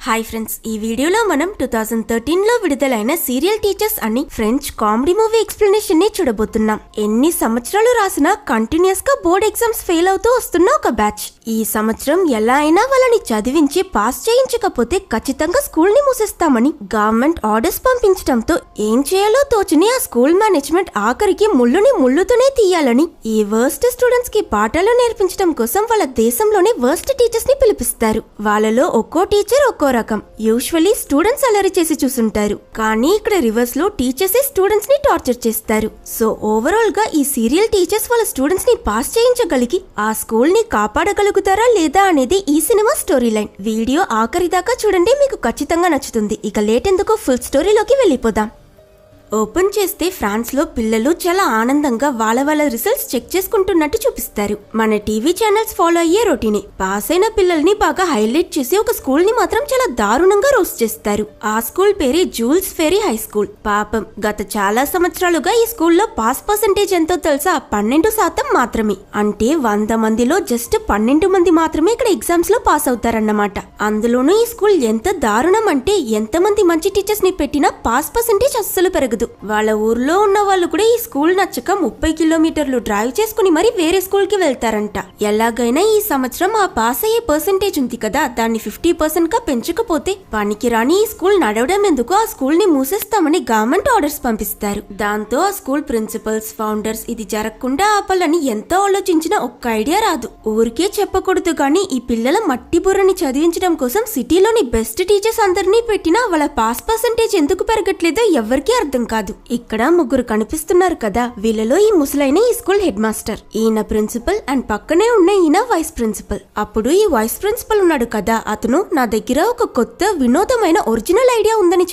Hi friends, ఈ వీడియోలో మనం 2013లో విడుదలైన సీరియల్ టీచర్స్ అని ఫ్రెంచ్ కామెడీ మూవీ ఎక్స్ప్లెనేషన్ ని చూడబోతున్నాం. ఎన్ని సంవత్సరాలు రాసినా కంటిన్యూస్ గా బోర్డ్ ఎగ్జామ్స్ ఫెయిల్ అవుతూ వస్తున్న ఒక బ్యాచ్. ఈ సంవత్సరం ఎలా అయినా వాళ్ళని చదివించి పాస్ చేయించకపోతే ఖచ్చితంగా స్కూల్ ని మూసేస్తామని గవర్నమెంట్ ఆర్డర్స్ పంపించడంతో ఏం చేయాలో తోచని ఆ స్కూల్ మేనేజ్మెంట్ ఆఖరికి ముళ్ళుని ముళ్ళుతోనే తీయాలని ఈ వర్స్ట్ స్టూడెంట్స్ కి పాఠాలు నేర్పించడం కోసం వాళ్ళ దేశంలోని వర్స్ట్ టీచర్స్ ని పిలిపిస్తారు. వాళ్ళలో ఒక్కో టీచర్ ఒక్కో రకం. యూజువల్లీ స్టూడెంట్స్ అల్లరి చేసి చూసుంటారు, కానీ ఇక్కడ రివర్స్ లో టీచర్స్ స్టూడెంట్స్ ని టార్చర్ చేస్తారు. సో ఓవరాల్ గా ఈ సీరియల్ టీచర్స్ వాళ్ళ స్టూడెంట్స్ ని పాస్ చేయించగలిగి ఆ స్కూల్ ని కాపాడగలుగుతారా లేదా అనేది ఈ సినిమా స్టోరీ లైన్. వీడియో ఆఖరి దాకా చూడండి, మీకు ఖచ్చితంగా నచ్చుతుంది. ఇక లేట్ ఎందుకు ఫుల్ స్టోరీలోకి వెళ్ళిపోదాం. ఓపెన్ చేస్తే ఫ్రాన్స్ లో పిల్లలు చాలా ఆనందంగా వాళ్ళ రిజల్ట్స్ చెక్ చేసుకుంటున్నట్టు చూపిస్తారు. మన టీవీ ఛానల్స్ ఫాలో అయ్యే రొటీనే. పాస్ అయిన పిల్లల్ని బాగా హైలైట్ చేసి ఒక స్కూల్ ని మాత్రం చాలా దారుణంగా రోస్ట్ చేస్తారు. ఆ స్కూల్ పేరే జూల్స్ ఫెరీ హై స్కూల్. పాపం గత చాలా సంవత్సరాలుగా ఈ స్కూల్లో పాస్ పర్సెంటేజ్ ఎంతో తెలుసా? 12% మాత్రమే. అంటే 100 మందిలో జస్ట్ 12 మంది మాత్రమే ఇక్కడ ఎగ్జామ్స్ లో పాస్ అవుతారన్నమాట. అందులోనూ ఈ స్కూల్ ఎంత దారుణం అంటే ఎంతమంది మంచి టీచర్స్ ని పెట్టినా పాస్ పర్సెంటేజ్ అస్సలు పెరగదు. వాళ్ళ ఊర్లో ఉన్న వాళ్ళు కూడా ఈ స్కూల్ నచ్చక 30 కిలోమీటర్లు డ్రైవ్ చేసుకుని మరి వేరే స్కూల్ కి వెళ్తారంట. ఎలాగైనా ఈ సంవత్సరం ఆ పాస్ అయ్యే పర్సెంటేజ్ ఉంది కదా, దాన్ని 50% గా పెంచకపోతే పనికిరాని ఈ స్కూల్ నడవడం ఎందుకు, ఆ స్కూల్ ని మూసేస్తామని గవర్నమెంట్ ఆర్డర్స్ పంపిస్తారు. దాంతో ఆ స్కూల్ ప్రిన్సిపల్స్, ఫౌండర్స్ ఇది జరగకుండా ఆపాలని ఎంతో ఆలోచించినా ఒక్క ఐడియా రాదు. ఊరికే చెప్పకూడదు కానీ ఈ పిల్లల మట్టి బుర్రని చదివించడం కోసం సిటీలోని బెస్ట్ టీచర్స్ అందరినీ పెట్టినా వాళ్ళ పాస్ పర్సెంటేజ్ ఎందుకు పెరగట్లేదో ఎవరికీ అర్థం కాదు. ఇక్కడ ముగ్గురు కనిపిస్తున్నారు కదా, వీళ్ళలో ఈ ముసలైన ఈ స్కూల్ హెడ్ మాస్టర్, ఈయన ప్రిన్సిపల్ అండ్ పక్కనే ఉన్న ఈయన వైస్ ప్రిన్సిపల్. అప్పుడు ఈ వైస్ ప్రిన్సిపల్ ఉన్నాడు కదా, అతను నా దగ్గర ఒక కొత్త వినోదమైన ఒరిజినల్ ఐడియా ఉందని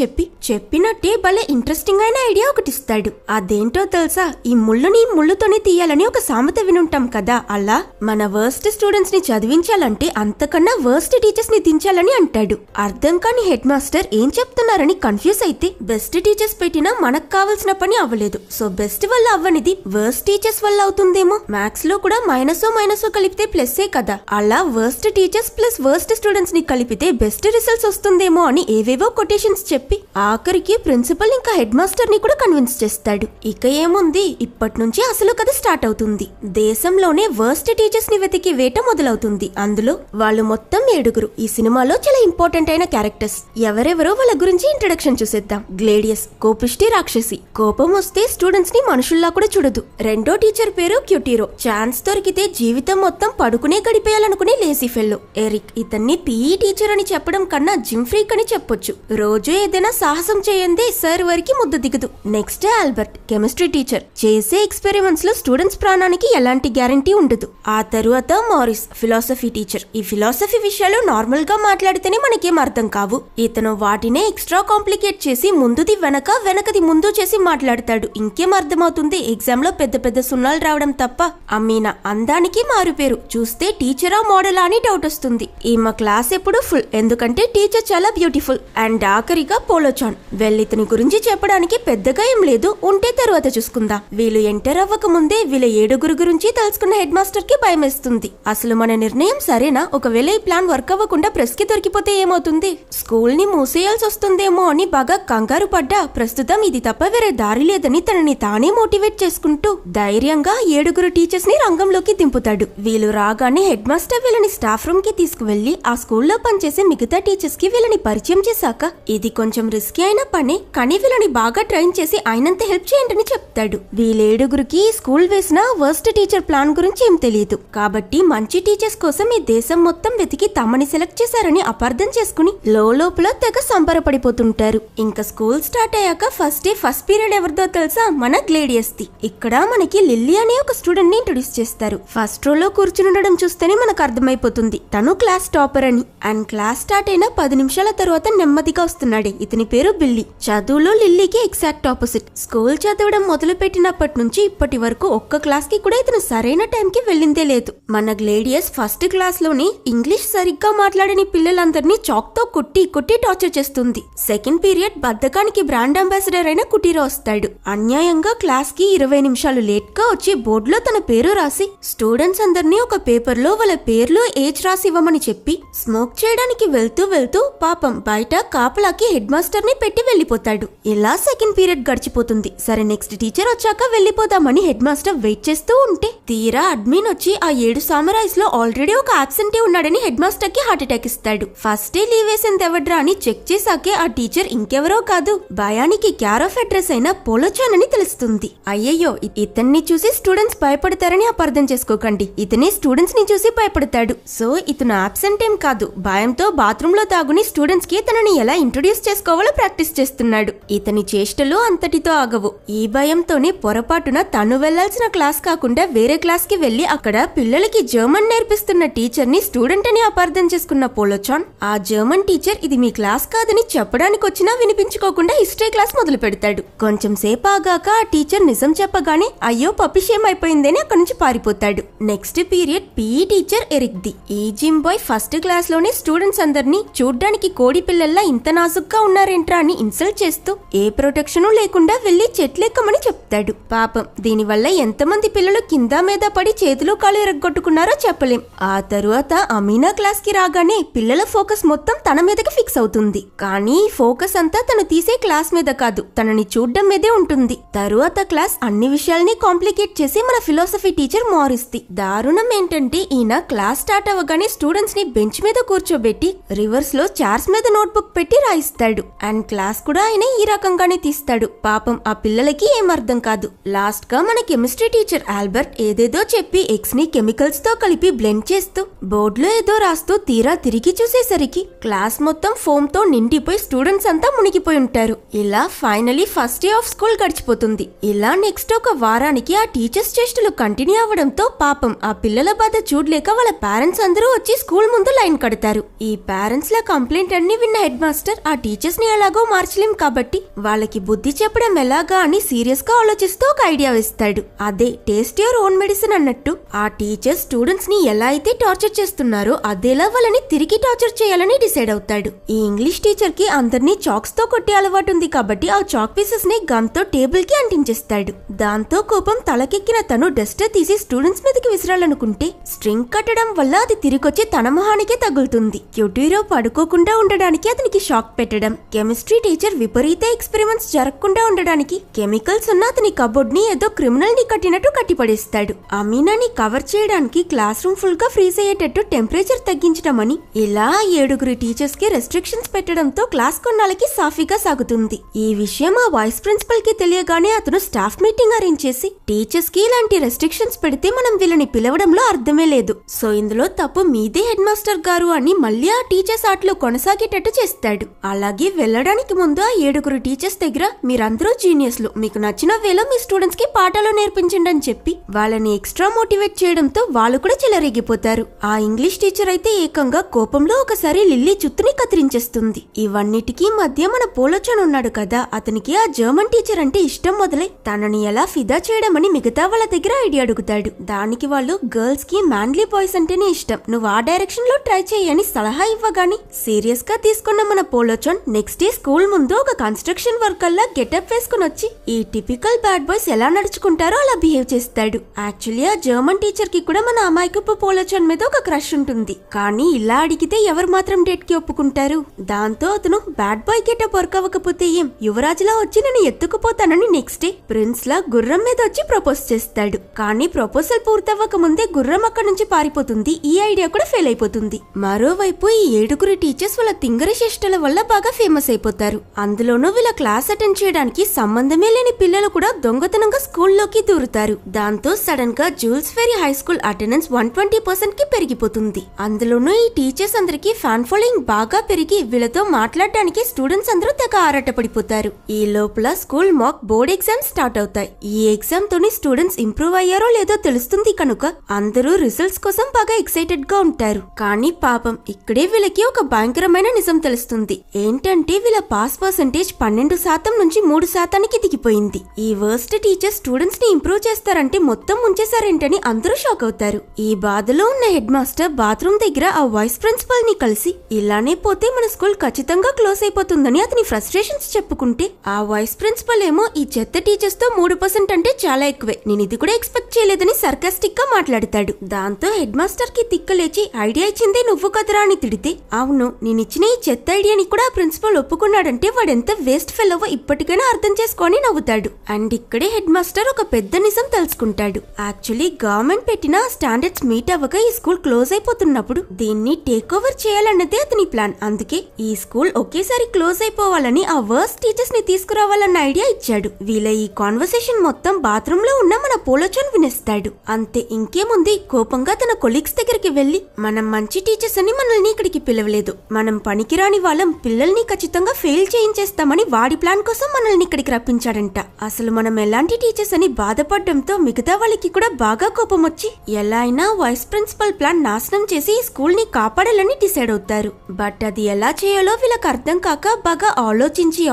చెప్పినట్టే భలే ఇంట్రెస్టింగ్ అయిన ఐడియా ఒకటి ఇస్తాడు. అదేంటో తెలుసా? ఈ ముళ్ళుని ముళ్ళుతోనే తీయాలని ఒక సామెత వినుంటాం కదా, అలా మన వర్స్ట్ స్టూడెంట్స్ ని చదివించాలంటే అంతకన్నా వర్స్ట్ టీచర్స్ ని దించాలని అంటాడు. అర్థం కాని హెడ్ మాస్టర్ ఏం చెప్తున్నారని కన్ఫ్యూజ్ అయితే బెస్ట్ టీచర్స్ పెట్టినా మనకు కావాల్సిన పని అవ్వలేదు. సో బెస్ట్ వల్ల అవ్వనిది వర్స్ట్ టీచర్స్ వల్ల అవుతుందేమో. మ్యాథ్స్ లో కూడా మైనస్ కలిపితే ప్లస్సే కదా, అలా worst teachers plus worst students ని కలిపితే బెస్ట్ రిజల్ట్స్ వస్తుందేమో అని ఏవేవో కొటేషన్స్ చెప్పి ఆఖరికి ప్రిన్సిపల్ ఇంకా హెడ్ మాస్టర్ ని కూడా కన్విన్స్ చేస్తాడు. ఇక ఏముంది, ఇప్పటి నుంచి అసలు కథ స్టార్ట్ అవుతుంది. దేశంలోనే వర్స్ట్ టీచర్స్ ని వెతికి వేట మొదలవుతుంది. అందులో వాళ్ళు మొత్తం 7. ఈ సినిమాలో చాలా ఇంపార్టెంట్ అయిన క్యారెక్టర్స్. ఎవరెవరో వాళ్ళ గురించి ఇంట్రడక్షన్ చూసేద్దాం. గ్లేడియస్, కోపిష్టి రాక్షసి, కోపం వస్తే స్టూడెంట్స్ ని మనుషుల్లా కూడా చూడదు. రెండో టీచర్ పేరు క్యూటీరో, ఛాన్స్ దొరికితే జీవితం మొత్తం పడుకునే గడిపేయాలనుకునే లేజీ ఫెల్లో. ఎరిక్, ఇతన్ని పీఈ టీచర్ అని చెప్పడం కన్నా జిమ్ ఫ్రీక్ అని చెప్పొచ్చు. రోజు ఏదైనా సాహసం చేయందే సర్ వరకు ముద్ద దిగదు. నెక్స్ట్ ఆల్బర్ట్, కెమిస్ట్రీ టీచర్, చేసే ఎక్స్పెరిమెంట్స్ లో స్టూడెంట్స్ ప్రాణానికి ఎలాంటి గ్యారంటీ ఉండదు. ఆ తరువాత మారిస్, ఫిలాసఫీ టీచర్. ఈ ఫిలాసఫీ విషయాలు నార్మల్ గా మాట్లాడితేనే మనకేం అర్థం కావు. ఇతను వాటినే ఎక్స్ట్రా కాంప్లికేట్ చేసి ముందుది వెనకది ముందు చేసి మాట్లాడతాడు. ఇంకేం అర్థమవుతుంది, ఎగ్జామ్ లో పెద్ద పెద్ద సున్నాలు రావడం తప్ప. అమీనా, అందానికి మారుపేరు, చూస్తే టీచరా మోడలా అని డౌట్ వస్తుంది. ఈమె క్లాస్ ఎప్పుడు ఫుల్, ఎందుకంటే టీచర్ చాలా బ్యూటిఫుల్. అండ్ ఆఖరిగా పోలోచాన్. ఇతని గురించి చెప్పడానికి పెద్దగా ఏం లేదు, ఉంటే తర్వాత చూసుకుందాం. వీళ్ళు ఎంటర్ అవ్వక ముందే వీళ్ళ 7 గురించి తెలుసుకున్న హెడ్ మాస్టర్ కి భయం వేస్తుంది. అసలు మన నిర్ణయం సరేనా? ఒకవేళ ఈ ప్లాన్ వర్క్ అవ్వకుండా ప్రెస్ కి దొరికిపోతే ఏమవుతుంది? స్కూల్ ని మూసేయాల్సి వస్తుందేమో అని బాగా కంగారు పడ్డా ప్రస్తుతం ఇది తప్ప వేరే దారి లేదని తనని తానే మోటివేట్ చేసుకుంటూ ధైర్యంగా 7 టీచర్స్ ని రంగంలోకి దింపుతాడు. వీళ్ళు రాగానే హెడ్ మాస్టర్ వీళ్ళని స్టాఫ్ రూమ్ కి తీసుకువెళ్లి ఆ స్కూల్లో పనిచేసే మిగతా టీచర్స్ కి వీళ్ళని పరిచయం చేశాక ఇది కొంచెం రిస్కీ అయిన పనే, కానీ వీళ్ళని బాగా ట్రైన్ చేసి ఆయనంత హెల్ప్ చేయండి చెప్తాడు. వీళ్ళ7 స్కూల్ వేసిన వర్స్ట్ టీచర్ ప్లాన్ గురించి ఏం తెలియదు కాబట్టి మంచి టీచర్స్ కోసం ఈ దేశం మొత్తం వెతికి తమని సెలెక్ట్ చేశారని అపార్థం చేసుకుని లోపల తెగ సంబరపడిపోతుంటారు. ఇంకా స్కూల్ స్టార్ట్ అయ్యాక ఫస్ట్ డే ఫస్ట్ పీరియడ్ ఎవరిదో తెలుసా? మన గ్లేడియస్ ది. ఇక్కడ మనకి లిల్లీ అనే ఒక స్టూడెంట్ ని ఇంట్రొడ్యూస్ చేస్తారు. ఫస్ట్ రో లో కూర్చుని ఉండడం చూస్తేనే మనకు అర్థమైపోతుంది తను క్లాస్ టాపర్ అని. అండ్ క్లాస్ స్టార్ట్ అయిన 10 నిమిషాల తర్వాత నెమ్మదిగా వస్తున్నాడే, ఇతని పేరు బిల్లీ. చదువులో లిల్లీకి ఎగ్జాక్ట్ ఆపోజిట్. స్కూల్ చదవడం మొదలు పెట్టినప్పటి నుంచి ఇప్పటి వరకు ఒక్క క్లాస్ కి కూడా ఇతను సరైన టైం కి వెళ్ళిందే లేదు. మన గ్లేడియస్ ఫస్ట్ క్లాస్ లోని ఇంగ్లీష్ సరిగ్గా మాట్లాడని పిల్లలందరినీ చాక్ తో కొట్టి టార్చర్ చేస్తుంది. సెకండ్ పీరియడ్ బద్ధకానికి బ్రాండ్ అంబాసిడర్ టీచర్ అయిన కుటీరా వస్తాడు. అన్యాయంగా క్లాస్ కి 20 నిమిషాలు లేట్ గా వచ్చి బోర్డులో తన పేరు రాసి స్టూడెంట్స్ అందరినీ ఒక పేపర్ లో వాళ్ళ పేర్లు ఏజ్ రాసి ఇవ్వమని చెప్పి స్మోక్ చేయడానికి వెళ్తూ పాపం బయట కాపలాకి హెడ్ మాస్టర్ ని పెట్టి వెళ్లిపోతాడు. ఇలా సెకండ్ పీరియడ్ గడిచిపోతుంది. సరే నెక్స్ట్ టీచర్ వచ్చాక వెళ్లిపోదామని హెడ్ మాస్టర్ వెయిట్ చేస్తూ ఉంటే తీరా అడ్మిన్ వచ్చి ఆ 7 సామురాయిస్ లో ఆల్రెడీ ఒక ఆబ్సెంటీ ఉన్నాడని హెడ్ మాస్టర్ కి హార్ట్ అటాక్ ఇస్తాడు. ఫస్ట్ డే లీవ్ వేసింది ఎవడ్రా అని చెక్ చేశాకే ఆ టీచర్ ఇంకెవరో కాదు, భయానికి క్యార్ ఆఫ్ అడ్రస్ అయిన పోలోచాన్ అని తెలుస్తుంది. అయ్యయ్యో, ఇతన్ని చూసి స్టూడెంట్స్ భయపడతారని అపార్థం చేసుకోకండి. ఇతనే స్టూడెంట్స్ ని చూసి భయపడతాడు. సో ఇతను ఆబ్సెంట్ ఏం కాదు, భయంతో బాత్రూమ్ లో దాగుని స్టూడెంట్స్ కి తనని ఎలా ఇంట్రొడ్యూస్ చేసుకోవాలో ప్రాక్టీస్ చేస్తున్నాడు. ఇతని చేష్టలు అంతటితో ఆగవు. ఈ భయంతోనే పొరపాటున తను వెళ్లాల్సిన క్లాస్ కాకుండా వేరే క్లాస్ కి వెళ్లి అక్కడ పిల్లలకి జర్మన్ నేర్పిస్తున్న టీచర్ ని స్టూడెంట్ అని అపార్థం చేసుకున్న పోలోచాన్ ఆ జర్మన్ టీచర్ ఇది మీ క్లాస్ కాదని చెప్పడానికి వచ్చినా వినిపించుకోకుండా హిస్టరీ క్లాస్ మొదలు పెడతాడు. కొంచెం సేపు ఆగాక ఆ టీచర్ నిజం చెప్పగానే అయ్యో పపిషేం అయిపోయిందని అక్కడి నుంచి పారిపోతాడు. Next period PE teacher Eric ది. ఈ జిమ్ బాయ్ ఫస్ట్ క్లాస్ లోనే స్టూడెంట్స్ అందరినీ చూడ్డానికి కోడి పిల్లల్లా ఇంత నాజుగ్గా ఉన్నారేంట్రా అని ఇన్సల్ట్ చేస్తూ ఏ ప్రొటెక్షన్ లేకుండా వెళ్లి చెట్లెక్కమని చెప్తాడు. పాపం దీనివల్ల ఎంతమంది పిల్లలు కింద మీద పడి చేతులు కాళ్ళు ఎరగొట్టుకున్నారో చెప్పలేం. ఆ తరువాత అమీనా క్లాస్ కి రాగానే పిల్లల ఫోకస్ మొత్తం తన మీదకి ఫిక్స్ అవుతుంది. కానీ ఈ ఫోకస్ అంతా తను తీసే క్లాస్ మీద కాదు, తనని చూడ్డం మీదే ఉంటుంది. తరువాత క్లాస్ అన్ని విషయాల్ని కాంప్లికేట్ చేసి మన ఫిలాసఫీ టీచర్ మారిస్తుంది. దారుణం ఏంటంటే ఈయన క్లాస్ స్టార్ట్ అవ్వగానే స్టూడెంట్స్ ని బెంచ్ మీద కూర్చోబెట్టి రివర్స్ లో చైర్స్ మీద నోట్బుక్ పెట్టి రాయిస్తాడు. అండ్ క్లాస్ కూడా ఆయన ఈ రకంగానే తీస్తాడు. పాపం ఆ పిల్లలకి ఏం అర్థం కాదు. లాస్ట్ గా మన కెమిస్ట్రీ టీచర్ ఆల్బర్ట్ ఏదేదో చెప్పి ఎగ్స్ ని కెమికల్స్ తో కలిపి బ్లెండ్ చేస్తూ బోర్డ్ లో ఏదో రాస్తూ తీరా తిరిగి చూసేసరికి క్లాస్ మొత్తం ఫోమ్ తో నిండిపోయి స్టూడెంట్స్ అంతా మునిగిపోయి ఉంటారు. ఇలా finally first day of school గడిచిపోతుంది. ఇలా నెక్స్ట్ ఒక వారానికి ఆ టీచర్స్ చేష్టలు కంటిన్యూ అవ్వడంతో పాపం ఆ పిల్లల బాధ చూడలేక వాళ్ళ పేరెంట్స్ అందరూ వచ్చి స్కూల్ ముందు లైన్ కడతారు. ఈ పేరెంట్స్ ల కంప్లైంట్ అన్ని విన్న హెడ్ మాస్టర్ ఆ టీచర్స్ ని ఎలాగో మార్చలేం కాబట్టి వాళ్ళకి బుద్ధి చెప్పడం ఎలాగా అని సీరియస్ గా ఆలోచిస్తూ ఒక ఐడియా వేస్తాడు. అదే టేస్ట్ యువర్ ఓన్ మెడిసిన్ అన్నట్టు ఆ టీచర్ స్టూడెంట్స్ ని ఎలా అయితే టార్చర్ చేస్తున్నారో అదేలా వాళ్ళని తిరిగి టార్చర్ చేయాలని డిసైడ్ అవుతాడు. ఈ ఇంగ్లీష్ టీచర్ కి అందరినీ చాక్స్ తో కొట్టే అలవాటు ఉంది కాబట్టి ఆ చాక్ పీసెస్ ని గమ్ తో టేబుల్ కి అంటించేస్తాడు. దాంతో కోపం తలకెక్కిన తను డస్టర్ తీసి స్టూడెంట్స్ మీదకి విసిరాలనుకుంటే స్ట్రింగ్ కట్టడం వల్ల అది తిరిగొచ్చి తన మొహానికే తగులుతుంది. క్యూటీరో పడుకోకుండా ఉండడానికి అతనికి షాక్ పెట్టడం, కెమిస్ట్రీ టీచర్ విపరీత ఎక్స్పెరిమెంట్స్ జరగకుండా ఉండడానికి కెమికల్స్ ఉన్న అతని కబోర్డ్ ని ఏదో క్రిమినల్ ని కట్టినట్టు కట్టిపడేస్తాడు. అమీనాని కవర్ చేయడానికి క్లాస్ రూమ్ ఫుల్ గా ఫ్రీజ్ అయ్యేటట్టు టెంపరేచర్ తగ్గించడం అని ఇలా 7 టీచర్స్ కి రెస్ట్రిక్షన్స్ పెట్టడంతో క్లాస్ కొన్నాళ్ళకి సాఫీగా సాగుతుంది. ఈ విషయం ఆ వైస్ ప్రిన్సిపల్ కి తెలియగానే అతను స్టాఫ్ మీటింగ్ అరేంజ్ చేసి టీచర్స్ కి ఇలాంటి రెస్ట్రిక్షన్స్ పెడితే మనం వీళ్ళని పిలవడంలో అర్థమే లేదు, సో ఇందులో తప్పు మీదే హెడ్ మాస్టర్ గారు అని మళ్ళీ ఆ టీచర్స్ ఆటలో కొనసాగేటట్టు చేస్తాడు. అలాగే వెళ్ళడానికి ముందు ఆ 7 టీచర్స్ దగ్గర మీరందరూ జీనియస్లు, మీకు నచ్చిన వేలో మీ స్టూడెంట్స్ కి పాఠాలు నేర్పించండి అని చెప్పి వాళ్ళని ఎక్స్ట్రా మోటివేట్ చేయడంతో వాళ్ళు కూడా చెలరేగిపోతారు. ఆ ఇంగ్లీష్ టీచర్ అయితే ఏకంగా కోపంలో ఒకసారి లిల్లీ జుత్తుని కత్తిరించేస్తుంది. ఇవన్నిటికీ మధ్య మన పోలోచాన్ ఉన్నాడు కదా, అతనికి ఆ జర్మన్ టీచర్ అంటే ఇష్టం మొదలై తనని ఎలా ఫిదా చేయడమని మిగతా వాళ్ళ దగ్గర ఐడియా అడుగుతాడు. దానికి వాళ్ళు గర్ల్స్ కి మ్యాన్లీ బాయ్స్ అంటేనే ఇష్టం, నువ్వు ఆ డైరెక్షన్ లో ట్రై చేయని సలహా ఇవ్వగాని సీరియస్ గా తీసుకున్న మన పోలోచాన్ నెక్స్ట్ డే స్కూల్ ముందు ఒక కన్స్ట్రక్షన్ వర్కర్ లా గెటప్ వేసుకుని వచ్చి ఈ టిపికల్ బ్యాడ్ బాయ్స్ ఎలా నడుచుకుంటారో అలా బిహేవ్ చేస్తాడు. యాక్చువల్లీ ఆ జర్మన్ టీచర్ కి కూడా మన అమాయకపు పోలోచాన్ మీద ఒక క్రష్ ఉంటుంది. కానీ ఇలా అడిగితే ఎవరు మాత్రం డేట్ కి ఒప్పుకుంటారు. దాంతో అతను బ్యాడ్ బాయ్ గెటప్ వర్క్ అవ్వకపోతే ఏం యువరాజులా వచ్చి నేను ఎత్తుకుపోతానని నెక్స్ట్ డే ప్రిన్స్ లా గుర్రం మీద వచ్చి ప్రపోజ్ చేస్తాడు. కానీ ప్రపోజల్ పూర్తవ్వక ముందే గుర్రం అక్కడి నుంచి పారిపోతుంది. ఈ ఐడియా కూడా ఫెయిల్ అయిపోతుంది. మరోవైపు ఈ 7 టీచర్స్ వాళ్ళ తింగరి చేష్టల వల్ల బాగా ఫేమస్ అయిపోతారు. అందులోనూ వీళ్ళ క్లాస్ అటెండ్ చేయడానికి సంబంధమే లేని పిల్లలు కూడా దొంగతనంగా స్కూల్లోకి దూరుతారు. దాంతో సడన్ గా joules Ferry high school attendance 120% కి పెరిగిపోతుంది. అందులోనూ ఈ టీచర్స్ అందరికి ఫ్యాన్ ఫాలోయింగ్ బాగా పెరిగి వీళ్ళతో మాట్లాడడానికి స్టూడెంట్స్ అందరూ తెగ ఆరాటపడిపోతారు. ఈ లోపల స్కూల్ మాక్ బోర్డ్ ఎగ్జామ్స్ స్టార్ట్ అవుతాయి. ఈ ఎగ్జామ్ తోని స్టూడెంట్స్ ఇంప్రూవ్ అయ్యారో లేదో తెలుస్తుంది కనుక అందరూ రిజల్ట్స్ కోసం బాగా ఎక్సైటెడ్ గా ఉంటారు. కానీ పాపం ఇక్కడే వీళ్ళకి ఒక భయంకరమైన నిజం తెలుస్తుంది. ఏంటంటే వీళ్ళ పాస్ పర్సెంటేజ్ 12% నుంచి 3%కి దిగిపోయింది. ఈ వర్స్ట్ టీచర్ స్టూడెంట్స్ ని ఇంప్రూవ్ చేస్తారంటే మొత్తం ముంచేశారేంటని అందరూ షాక్ అవుతారు. ఈ బాధలో ఉన్న హెడ్ మాస్టర్ బాత్రూమ్ దగ్గర ఆ వైస్ ప్రిన్సిపల్ ని కలిసి ఇలానే పోతే మన స్కూల్ ఖచ్చితంగా క్లోజ్ అయిపోతుందని అతని ఫ్రస్ట్రేషన్స్ చెప్పుకుంటే ఆ వైస్ ప్రిన్సిపల్ ఏమో ఈ చెత్త టీచర్స్ తో 3% అంటే చాలా ఎక్కువే, నేను ఇది కూడా ఎక్స్పెక్ట్ చేయలేదని సర్కాస్టిక్ గా మాట్లాడతాడు. దాంతో హెడ్ మాస్టర్ కి తిక్కలేచి ఐడియా ఇచ్చింది నువ్వు కదరా అని తిడితే, అవును నేనిచ్చిన ఈ చెత్త ఐడియాని కూడా ప్రిన్సిపల్ ఒప్పుకున్నాడంటే వాడెంత వేస్ట్ ఫెలోవో ఇప్పటికైనా అర్థం చేసుకొని నవ్వుతాడు. అండ్ ఇక్కడే హెడ్ మాస్టర్ ఒక పెద్ద నిజం తెలుసుకుంటాడు. యాక్చువల్లీ గవర్నమెంట్ పెట్టిన స్టాండర్డ్స్ మీట్ అవ్వక ఈ స్కూల్ క్లోజ్ అయిపోతున్నప్పుడు దీన్ని టేక్ ఓవర్ చేయాలన్నదే అతని ప్లాన్. అందుకే ఈ స్కూల్ ఒకేసారి క్లోజ్ అయిపోవాలని ఆ వర్స్ట్ టీచర్స్ ని తీసుకురావాలన్న ఐడియా ఇచ్చాడు. వీళ్ళ ఈ కాన్వర్సేషన్ మొత్తం బాత్రూమ్ లో ఉన్న మన పోలోచన్ వినేస్తాడు. అంతే, ఇంకేముంది, కోపంగా తన కొలీగ్స్ దగ్గరికి వెళ్లి మనం మంచి టీచర్స్ అని మనల్ని ఇక్కడికి పిలవలేదు, మనం పనికిరాని వాళ్ళం, పిల్లల్ని ఖచ్చితంగా ఫెయిల్ చేయించేస్తామని వాడి ప్లాన్ కోసం మనల్ని ఇక్కడికి రప్పించాడంట. అసలు మనం ఎలాంటి టీచర్స్ అని బాధపడడంతో మిగతా వాళ్ళకి కూడా బాగా కోపం వచ్చి ఎలా అయినా వైస్ ప్రిన్సిపల్ ప్లాన్ నాశనం చేసి ఈ స్కూల్ ని కాపాడాలని డిసైడ్ అవుతారు. బట్ అది ఎలా చేయాలో వీళ్ళకి అర్థం కాక బాగా ఆలోచించి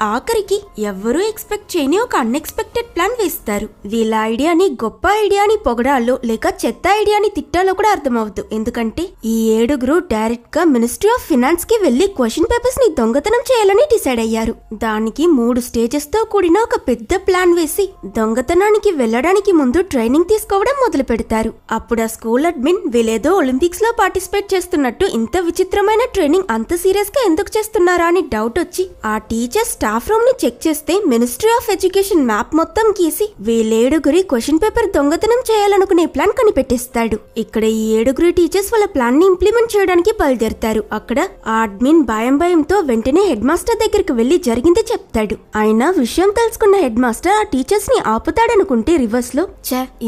ఆఖరికి ఎవ్వరూ ఎక్స్పెక్ట్ చేయని ఒక అన్ఎక్స్పెక్టెడ్ ప్లాన్ వేస్తారు. వీళ్ళ ఐడియాని గొప్ప ఐడియాని పొగడాలో లేక చెత్త ఐడియాని తిట్టాలో కూడా అర్థమవుతుంది. ఎందుకంటే ఈ 7 డైరెక్ట్ గా మినిస్ట్రీ ఆఫ్ ఫినాన్స్ కి వెళ్లి క్వశ్చన్ పేపర్స్ ని దొంగతనం చేయాలని డిసైడ్ అయ్యారు. దానికి 3 స్టేజెస్ తో కూడిన ఒక పెద్ద ప్లాన్ వేసి దొంగతనానికి వెళ్లడానికి ముందు ట్రైనింగ్ తీసుకోవడం మొదలు పెడతారు. అప్పుడు ఆ స్కూల్ అడ్మిన్ వీళ్ళేదో ఒలింపిక్స్ లో పార్టిసిపేట్ చేస్తున్నట్టు ఇంత విచిత్రమైన ట్రైనింగ్ అంత సీరియస్ గా ఎందుకు చేస్తున్నారా అని డౌట్ వచ్చి ఆ టీచర్ స్టాఫ్ రూమ్ ని చెక్ చేస్తే మినిస్ట్రీ ఆఫ్ ఎడ్యుకేషన్ మ్యాప్ మొత్తం గీసి వీళ్ళేడుగురి క్వశ్చన్ పేపర్ దొంగతనం చేయాలనుకునే ప్లాన్ కనిపెట్టేస్తాడు. ఇక్కడ ఈ 7 టీచర్స్ వాళ్ళ ప్లాన్ ని ఇంప్లిమెంట్ చేయడానికి బయలుదేరతారు. అక్కడ ఆ అడ్మిన్ భయంతో వెంటనే హెడ్ మాస్టర్ దగ్గరికి వెళ్లి జరిగింది చెప్తాడు. అయినా విషయం తెలుసుకున్న హెడ్ మాస్టర్ ఆ టీచర్స్ ని ఆపుతాడనుకుంటే రివర్స్ లో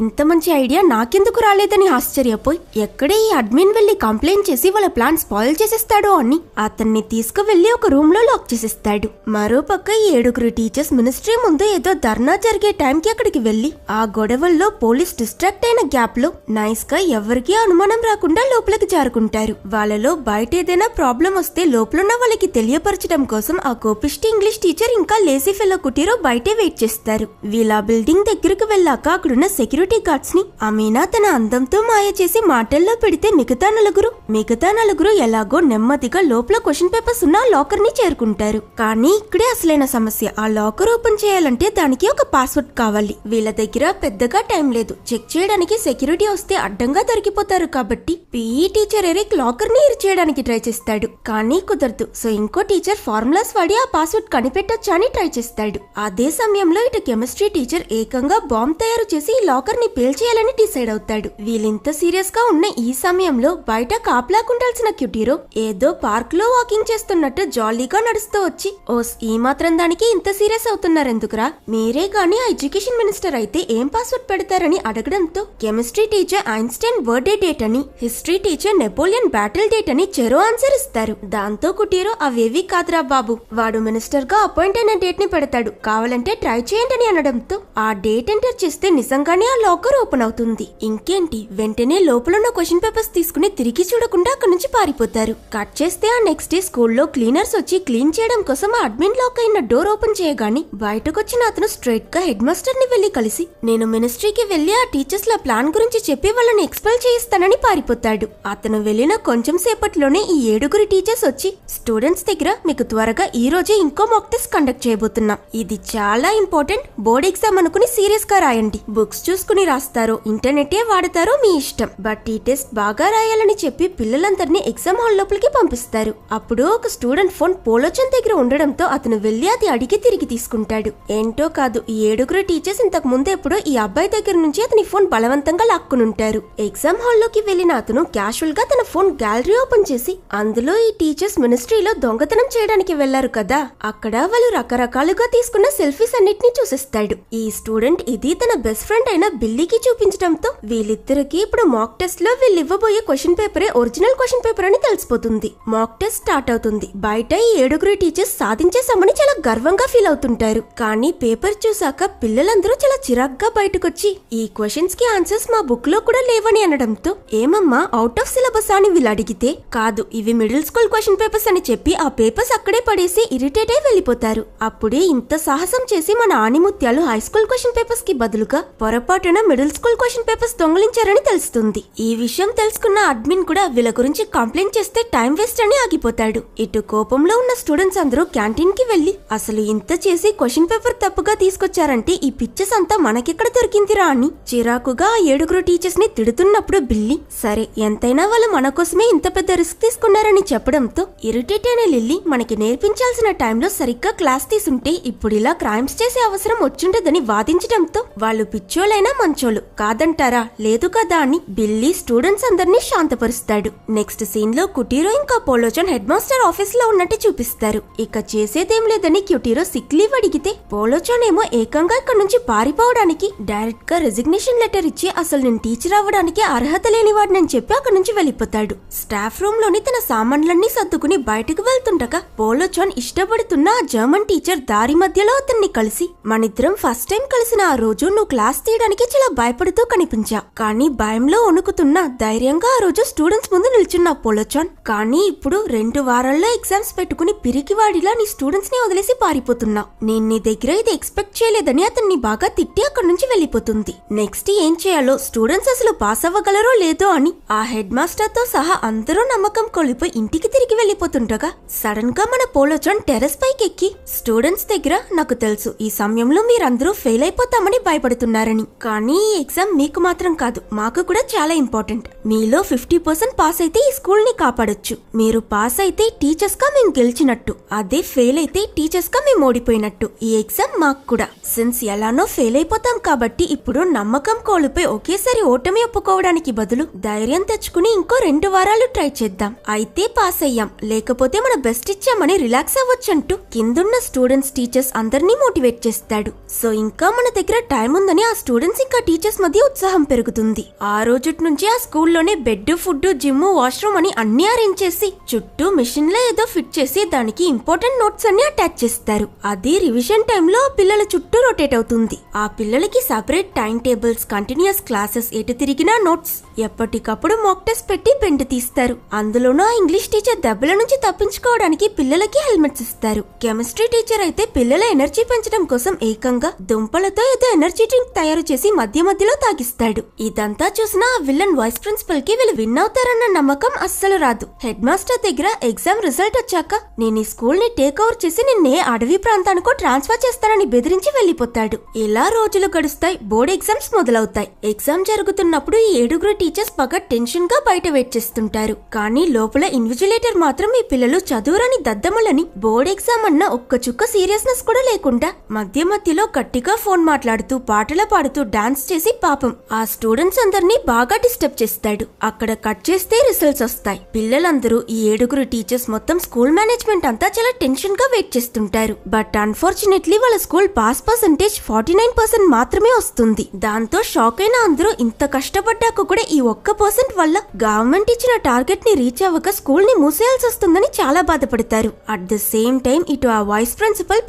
ఇంత మంచి ఐడియా నాకెందుకు రాలేదని ఆశ్చర్యపోయి ఎక్కడే ఈ అడ్మిన్ వెళ్లి కంప్లైంట్ చేసి వాళ్ళ ప్లాన్ స్పాయిల్ చేసేస్తాడో అని అతన్ని తీసుకువెళ్లి ఒక రూమ్ లో లాక్ చేసేస్తాడు. మరోపక్క ఈ 7 టీచర్స్ మినిస్ట్రీ ముందు ఏదో ధర్నా జరిగే టైంకి అక్కడికి వెళ్లి ఆ గొడవల్లో పోలీస్ డిస్ట్రాక్ట్ అయిన గ్యాప్ లో నైస్ గా ఎవరికీ అనుమానం రాకుండా లోపలికి జారుకుంటారు. వాళ్ళలో బయట ఏదైనా ప్రాబ్లం వస్తే లోపలున్న వాళ్ళకి తెలియపరచడం కోసం ఆ కోపిష్టి ఇంగ్లీష్ టీచర్ ఇంకా లేజీ ఫెలో కుటీరో బయటే వెయిట్ చేస్తారు. వీళ్ళ బిల్డింగ్ దగ్గరకు వెళ్ళాక అక్కడున్న సెక్యూరిటీ గార్డ్స్ ని అమీనా తన అందంతో మాయ చేసి మాటల్లో పెడితే మిగతా నలుగురు ఎలాగో నెమ్మదిగా లోపల క్వశ్చన్ పేపర్స్ ఉన్న లాకర్ ని చేరుకుంటారు. కానీ ఇక్కడే అసలైన సమస్య, ఆ లాకర్ ఓపెన్ చేయాలంటే దానికి ఒక పాస్వర్డ్ కావాలి. వీళ్ళ దగ్గర పెద్దగా టైం లేదు. చెక్ చేయడానికి సెక్యూరిటీ వస్తే అడ్డంగా దొరికిపోతారు. కాబట్టి పీఈ టీచర్ ఎరిక్ లాకర్ ని చేయడానికి ట్రై చేస్తాడు. కానీ కుదరదు. సో ఇంకో టీచర్ ఫార్ములాస్ వాడి ఆ పాస్వర్డ్ కనిపెట్టొచ్చా అని ట్రై చేస్తాడు. అదే సమయంలో ఇటు కెమిస్ట్రీ టీచర్ ఏకంగా బాంబ్ తయారు చేసి ఈ లాకర్ ని పేల్చేయాలని డిసైడ్ అవుతాడు. వీళ్ళింత సీరియస్ గా ఉన్న ఈ సమయంలో బయట కాపలాకుండాల్సిన క్యూటీరో ఏదో పార్క్ లో వాకింగ్ చేస్తున్నట్టు జాలీగా నడుస్తూ వచ్చి ఓస్ ఈ మాత్రం దానికి ఇంత సీరియస్ అవుతున్నారెందుకురా, మీరే గాని ఆ ఎడ్యుకేషన్ మినిస్టర్ అయితే ఏం పాస్వర్డ్ పెడతారని అడగడంతో chemistry teacher Einstein birthday date అని, history teacher Napoleon battle date అని చెరో ఆన్సర్ ఇస్తారు. దాంతో కుటీరో అవేవి కాదురా బాబు, వాడు మినిస్టర్ గా అపాయింట్ అయిన డేట్ ని పెడతాడు, కావాలంటే ట్రై చేయండి అని అనడంతో ఆ డేట్ ఎంటర్ చేస్తే నిజంగానే ఆ లాకర్ ఓపెన్ అవుతుంది. ఇంకేంటి, వెంటనే లోపలున్న క్వశ్చన్ పేపర్స్ తీసుకుని తిరిగి చూడకుండా అక్కడి నుంచి పారిపోతారు. కట్ చేస్తే ఆ నెక్స్ట్ డే స్కూల్లో క్లీనర్స్ వచ్చి క్లీన్ చేయడం కోసం ఆ అడ్మిన్ లాక్ అయిన డోర్ ఓపెన్ చేయగానే బయటకొచ్చిన అతను స్ట్రైట్ గా హెడ్ మాస్టర్ ని వెళ్లి కలిసి నేను మినిస్ట్రీకి వెళ్లి ఆ టీచర్స్ ల ప్లాన్ గురించి చెప్పి వాళ్ళని ఎక్స్పెల్ చేయిస్తానని పారిపోతాడు. అతను వెళ్లిన కొంచెం సేపట్లోనే ఈ 7 టీచర్స్ వచ్చి స్టూడెంట్స్ దగ్గర మీకు త్వరగా ఈ రోజే ఇంకో మాక్ టెస్ట్ కండక్ట్ చేయబోతున్నాం, ఇది చాలా ఇంపార్టెంట్, బోర్డ్ ఎగ్జామ్ అనుకుని సీరియస్ గా రాయండి, బుక్స్ చూసుకుని రాస్తారో ఇంటర్నెటే వాడతారో మీ ఇష్టం, బట్ ఈ టెస్ట్ బాగా రాయాలని చెప్పి పిల్లలందరినీ ఎగ్జామ్ హాల్ లోపలికి పంపిస్తారు. అప్పుడు ఒక స్టూడెంట్ ఫోన్ పోలోచన్ దగ్గర ఉండడంతో అతను వెళ్లి అది అడిగి తిరిగి తీసుకుంటాడు. ఏంటో కాదు, ఈ 7 టీచర్స్ ఇంతకు ముందు ఎప్పుడో ఈ అబ్బాయి దగ్గర నుంచి అతని ఫోన్ బలవంతంగా లాక్కునుంటారు. ఎగ్జామ్ హాల్ లోకి వెళ్లిన అతను క్యాషువల్ గా తన ఫోన్ గ్యాలరీ ఓపెన్ చేసి అందులో ఈ టీచర్స్ మినిస్ట్రీలో దొంగతనం చేయడానికి వెళ్లారు కదా, అక్కడ వాళ్ళు రకరకాలుగా తీసుకున్న సెల్ఫీస్ అన్నిటినీ చూసిస్తాడు. ఈ స్టూడెంట్ ఇది తన బెస్ట్ ఫ్రెండ్ అయిన బిల్లీకి చూపించడంతో వీళ్ళిద్దరికి ఇప్పుడు మాక్ టెస్ట్ లో వీళ్ళు ఇవ్వబోయే క్వశ్చన్ పేపరే ఒరిజినల్ క్వశ్చన్ పేపర్ అని తెలిసిపోతుంది. మాక్ టెస్ట్ స్టార్ట్ అవుతుంది. బయట ఈ 7 టీచర్స్ సాధించేసామని చాలా గర్వంగా ఫీల్ అవుతుంటారు. కానీ పేపర్ చూసాక పిల్లలందరూ చాలా చిరాగ్గా బయటకొచ్చి ఈ క్వశ్చన్స్ కి ఆన్సర్స్ మా బుక్ లో కూడా లేవని అనడంతో ఏమమ్మా అవుట్ ఆఫ్ సిలబస్ అని వీళ్ళు అడిగితే కాదు ఇవి మిడిల్ స్కూల్ క్వశ్చన్ పేపర్స్ అని చెప్పి ఆ పేపర్స్ అక్కడే పడేసి ఇరిటేట్ అయి వెళ్లిపోతారు. అప్పుడే ఇంత సాహసం చేసి మన ఆనిముత్యాలు హై స్కూల్ క్వశ్చన్ పేపర్స్ కి బదులుగా పొరపాటున మిడిల్ స్కూల్ క్వశ్చన్ పేపర్స్ దొంగలించారని తెలుస్తుంది. ఈ విషయం తెలుసుకున్న అడ్మిన్ కూడా వీళ్ళ గురించి కంప్లైంట్ చేస్తే టైం వేస్ట్ అని ఆగిపోతాడు. ఇటు కోపంలో ఉన్న స్టూడెంట్స్ అందరూ క్యాంటీన్ కి వెళ్లి వెళ్లి అసలు ఇంత చేసి క్వశ్చన్ పేపర్ తప్పుగా తీసుకొచ్చారంటే ఈ పిక్చర్స్ అంతా మనకెక్కడ దొరికిందిరా అని చిరాకుగా ఆ 7 టీచర్స్ ని తిడుతున్నప్పుడు బిల్లీ సరే ఎంతైనా వాళ్ళు మన కోసమే ఇంత పెద్ద రిస్క్ తీసుకున్నారని చెప్పడంతో ఇరిటేట్ అయిన లిల్లీ మనకి నేర్పించాల్సిన టైంలో సరిగ్గా క్లాస్ తీసుంటే ఇప్పుడు ఇలా క్రైమ్స్ చేసే అవసరం వచ్చుండదని వాదించడంతో వాళ్ళు పిచ్చోళ్ళైనా మంచోళ్ళు కాదంటారా లేదు కదా అని బిల్లీ స్టూడెంట్స్ అందరినీ శాంతపరుస్తాడు. నెక్స్ట్ సీన్ లో కుటీరో ఇంకా పోలోచాన్ హెడ్ మాస్టర్ ఆఫీస్ లో ఉన్నట్టు చూపిస్తారు. ఇక చేసేదేం లేదని క్యూటీరో సిక్ లీవ్ అడిగితే పోలోచాన్ ఏమో ఏకంగా ఇక్కడ నుంచి పారిపోవడానికి డైరెక్ట్ గా రెసిగ్నేషన్ లెటర్ ఇచ్చి అసలు నేను టీచర్ అవ్వడానికి అర్హత లేని వాడిని చెప్పి అక్కడ నుంచి వెళ్ళిపోతాడు. స్టాఫ్ రూమ్ లోని తన సామాన్లన్నీ సర్దుకుని బయటకు వెళ్తుండగా పోలోచాన్ ఇష్టపడుతున్న ఆ జర్మన్ టీచర్ దారి మధ్యలో అతన్ని కలిసి మనిద్దరం ఫస్ట్ టైం కలిసిన ఆ రోజు నువ్వు క్లాస్ తీయడానికి చాలా భయపడుతూ కనిపించా కానీ భయంలో వణుకుతున్నా ధైర్యంగా ఆ రోజు స్టూడెంట్స్ ముందు నిల్చున్నా పోలోచాన్ కానీ ఇప్పుడు 2 వారాల్లో ఎగ్జామ్స్ పెట్టుకుని పిరికివాడిలా నీ స్టూడెంట్స్ ని వదిలేసి పారిపోతున్నా నేను నీ దగ్గర ఇది ఎక్స్పెక్ట్ చేయలేదని అతన్ని బాగా తిట్టి అక్కడి నుంచి వెళ్ళిపోతుంది. నెక్స్ట్ ఏం చేయాలో స్టూడెంట్స్ అసలు పాస్ అవ్వగలరో లేదో అని ఆ హెడ్ మాస్టర్ తో సహా అందరూ నమ్మకం కోల్పోయి ఇంటికి తిరిగి వెళ్ళిపోతుండగా సడన్ గా మన పోలోచాన్ టెర్రస్ పైకి ఎక్కి స్టూడెంట్స్ దగ్గర నాకు తెలుసు ఈ సమయంలో మీరందరూ ఫెయిల్ అయిపోతామని భయపడుతున్నారని కానీ ఈ ఎగ్జామ్ మీకు మాత్రం కాదు మాకు కూడా చాలా ఇంపార్టెంట్. మీలో 50% పాస్ అయితే ఈ స్కూల్ ని కాపాడొచ్చు. మీరు పాస్ అయితే టీచర్స్ గా మేము గెలిచినట్టు అదే ఫెయిల్ అయితే టీచర్స్ గా మేము ఓడిపోయినట్టు. ఈ ఎగ్జామ్ మాకు కూడా సిన్స్ ఎలానో ఫెయిల్ అయిపోతాం కాబట్టి ఇప్పుడు నమ్మకం కోల్పోయి ఒకేసారి ఓటమి ఒప్పుకోవడానికి బదులు ధైర్యం తెచ్చుకుని ఇంకో 2 వారాలు ట్రై చేద్దాం. అయితే పాస్ అయ్యాం లేకపోతే మన బెస్ట్ ఇచ్చామని రిలాక్స్ అవ్వచ్చంటూ కిందున్న స్టూడెంట్స్ టీచర్స్ అందరినీ మోటివేట్ చేస్తాడు. సో ఇంకా మన దగ్గర టైం ఉందని ఆ స్టూడెంట్స్ ఇంకా టీచర్స్ మధ్య ఉత్సాహం పెరుగుతుంది. ఆ రోజుటి నుంచి ఆ స్కూల్లోనే బెడ్ ఫుడ్ జిమ్ వాష్రూమ్ అని అన్ని అరేంజ్ చేసి చుట్టూ మిషన్ లో ఏదో ఫిట్ చేసి దానికి ఇంపార్టెంట్ నోట్స్ అన్ని అటాచ్ చేస్తారు. అది రివిజన్ టైంలో ఆ పిల్లల చుట్టూ రొటేట్ అవుతుంది. ఆ పిల్లలకి separate time tables continuous classes ఎటు తిరిగినా నోట్స్ ఎప్పటికప్పుడు మాక్ టెస్ట్ పెట్టి బెండ్ తీస్తారు. అందులోనూ ఆ ఇంగ్లీష్ టీచర్ దెబ్బల నుంచి తప్పించుకోవడానికి పిల్లలకి హెల్మెట్స్ ఇస్తారు. కెమిస్ట్రీ టీచర్ అయితే పిల్లల ఎనర్జీ పెంచడం కోసం ఏకంగా దుంపలతో ఏదో ఎనర్జీ డ్రింక్ తయారు చేసి మధ్య మధ్యలో తాగిస్తాడు. ఇదంతా చూసిన ఆ విలన్ వైస్ ప్రిన్సిపల్ కి వీళ్ళు విన్ అవుతారన్న నమ్మకం అస్సలు రాదు. హెడ్ మాస్టర్ దగ్గర ఎగ్జామ్ రిజల్ట్ వచ్చాక నేను ఈ స్కూల్ ని టేక్ ఓవర్ చేసి నిన్నే అడవి ప్రాంతానికో ట్రాన్స్ఫర్ చేస్తానని బెదిరించి వెళ్లిపోతాడు. ఇలా రోజులు గడుస్తాయి. బోర్డ్ ఎగ్జామ్స్ మొదలవుతాయి. ఎగ్జామ్ జరుగుతున్నప్పుడు ఈ 7 టీచర్స్ బాగా టెన్షన్ గా బయట వెయిట్ చేస్తుంటారు. కానీ లోపల ఇన్విజిలేటర్ మాత్రం ఈ పిల్లలు చదువురాని దద్దములని బోర్డ్ ఎగ్జామ్ అన్న ఒక్క చుక్క సీరియస్నెస్ కూడా లేకుండా మధ్య మధ్యలో గట్టిగా ఫోన్ మాట్లాడుతూ పాటలు పాడుతూ డాన్స్ చేసి పాపం ఆ స్టూడెంట్స్ అందరినీ బాగా డిస్టర్బ్ చేస్తాడు. అక్కడ కట్ చేస్తే రిజల్ట్స్ వస్తాయి. పిల్లలందరూ ఈ 7 టీచర్స్ మొత్తం స్కూల్ మేనేజ్మెంట్ అంతా చాలా టెన్షన్ గా వెయిట్ చేస్తుంటారు. బట్ అన్ఫార్చునేట్లీ వాళ్ళ స్కూల్ పాస్ పర్సెంటేజ్ 49% మాత్రమే వస్తుంది. దాంతో షాక్ అయిన అందరూ ఇంత కష్టపడ్డాక కూడా ఈ 1% వల్ల గవర్నమెంట్ ఇచ్చిన టార్గెట్ ని రీచ్ అవ్వక స్కూల్ ని మూసేయాల్సి వస్తుందని చాలా బాధపడతారు. అట్ ద సేమ్ టైం ఇటు ఆ వైస్ ప్రిన్సిపల్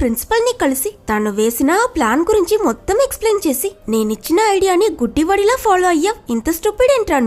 ని కలిసి తను వేసిన ఆ ప్లాన్ గురించి మొత్తం ఎక్స్ప్లెయిన్ చేసి నేనిచ్చిన ఐడియాని గుడ్డివాడిలా ఫాలో అయ్యావ్, ఇంత స్టూపిడ్ ఏంట్రా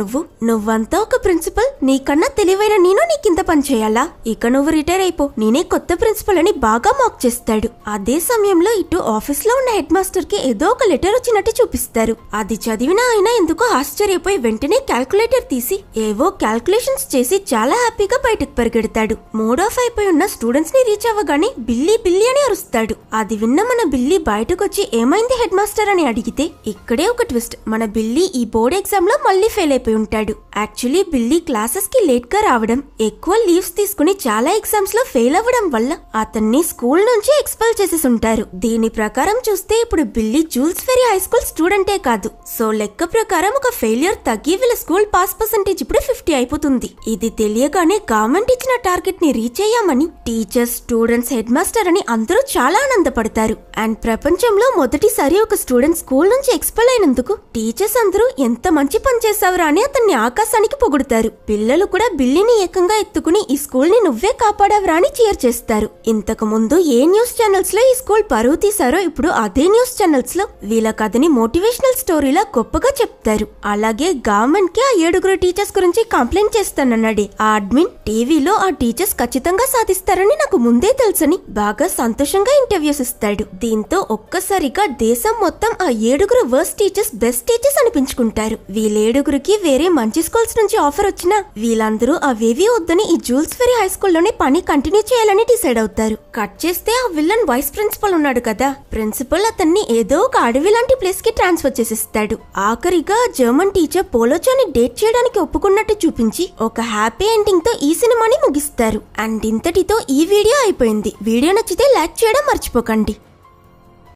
నువ్వంతా ఒక ప్రిన్సిపల్, నీకన్నా తెలివైన నేను నీకింత పని చేయాలా, ఇక నువ్వు రిటైర్ అయిపో, నేనే కొత్త ప్రిన్సిపల్ అని బాగా మాక్ చేస్తాడు. అదే సమయంలో ఇటు ఆఫీస్ లో ఉన్న హెడ్ మాస్టర్ కి ఏదో ఒక లెటర్ వచ్చినట్టు చూపిస్తారు. అది చదివిన ఆయన ఎందుకో ఆశ్చర్యపోయి వెంటనే క్యాల్కులేటర్ తీసి ఏవో క్యాల్కులేషన్స్ చేసి చాలా హ్యాపీగా బయటకు పరిగెడతాడు. మూడ్ ఆఫ్ అయిపోయి ఉన్న స్టూడెంట్స్ ని రీచ్ అవ్వగానే బిల్లీ బిల్లీ అని అరుస్తాడు. అది విన్న మన బిల్లీ బయటకొచ్చి ఏమైంది హెడ్ మాస్టర్ అని అడిగితే ఇక్కడే ఒక ట్విస్ట్, మన బిల్లీ ఈ బోర్డ్ ఎగ్జామ్ లో మళ్ళీ ఫెయిల్ అయిపోయి ఉంటాడు. యాక్చువల్లీ బిల్లీ క్లాసెస్ కి లేట్ గా రావడం, ఎక్కువ లీవ్స్ తీసుకుని చాలా ఎగ్జామ్స్ లో ఫెయిల్ అవ్వడం వల్ల అతన్ని స్కూల్ నుంచి ఎక్స్పెల్ చేసేసి ఉంటారు. దీని ప్రకారం చూస్తే ఇప్పుడు Billy Jules Ferry high school స్టూడెంటే కాదు. సో లెక్క ప్రకారం ఒక ఫెయిలియర్ తగ్గి వీళ్ళ స్కూల్ పాస్ పర్సెంటేజ్ ఇప్పుడు 50 అయిపోతుంది. ఇది తెలియగానే గవర్నమెంట్ ఇచ్చిన టార్గెట్ ని రీచ్ అయ్యామని టీచర్స్, స్టూడెంట్స్, హెడ్ మాస్టర్ అని అందరూ చాలా ఆనందపడతారు. అండ్ ప్రపంచంలో మొదటిసారి ఒక స్టూడెంట్ స్కూల్ నుంచి ఎక్స్పెల్ అయినందుకు టీచర్స్ అందరూ ఎంత మంచి పని చేసావురా అని అతన్ని ఆకాశానికి పొగుడుతారు. పిల్లలు కూడా బిల్లీని ఏకంగా ఎత్తుకుని ఈ స్కూల్ ని నువ్వే కాపాడావురా అని చీర్ చేస్తారు. ఇంతకు ముందు ఏ న్యూస్ ఛానల్స్ లో ఈ స్కూల్ పరువు తీసారో ఇప్పుడు అదే న్యూస్ ఛానల్స్ లో వీళ్ళ కథని మోటివేషనల్ స్టోరీలా గొప్పగా చెప్తారు. అలాగే గవర్నమెంట్ కి ఆ 7 టీచర్స్ గురించి కంప్లైంట్ చేస్తానన్నాడే ఆ అడ్మిన్ టీవీలో ఆ టీచర్స్ ఖచ్చితంగా సాధిస్తారని నాకు ముందే తెలుసని బాగా సంతోషంగా ఇంటర్వ్యూస్ ఇస్తాడు. దీంతో ఒక్కసారిగా దేశం మొత్తం ఆ 7 వర్స్ట్ టీచర్స్ బెస్ట్ టీచర్స్ అనిపించుకుంటారు. వీళ్ళేడుగురికి వేరే మంచి స్కూల్స్ నుంచి ఆఫర్ వచ్చినా వీళ్ళందరూ అవేవీ వద్దని ఈ జూల్స్ ఫెరీ హై స్కూల్లోనే పని కంటిన్యూ చేయాలని డిసైడ్ అవుతారు. కట్ చేస్తే ఆ విలన్ వైస్ ప్రిన్సిపల్ ఉన్నాడు కదా, ప్రిన్సిపల్ అతన్ని ఏదో ఒక అడవి లాంటి ప్లేస్ కి ట్రాన్స్ఫర్ చేసిస్తాడు. ఆఖరిగా జర్మన్ టీచర్ పోలోచాని డేట్ చేయడానికి ఒప్పుకున్నట్టు చూపించి ఒక హ్యాపీ ఎండింగ్ తో ఈ సినిమాని ముగిస్తారు. అండ్ ఇంతటితో ఈ వీడియో అయిపోయింది. వీడియో నచ్చితే లైక్ చేయడం మర్చిపోకండి.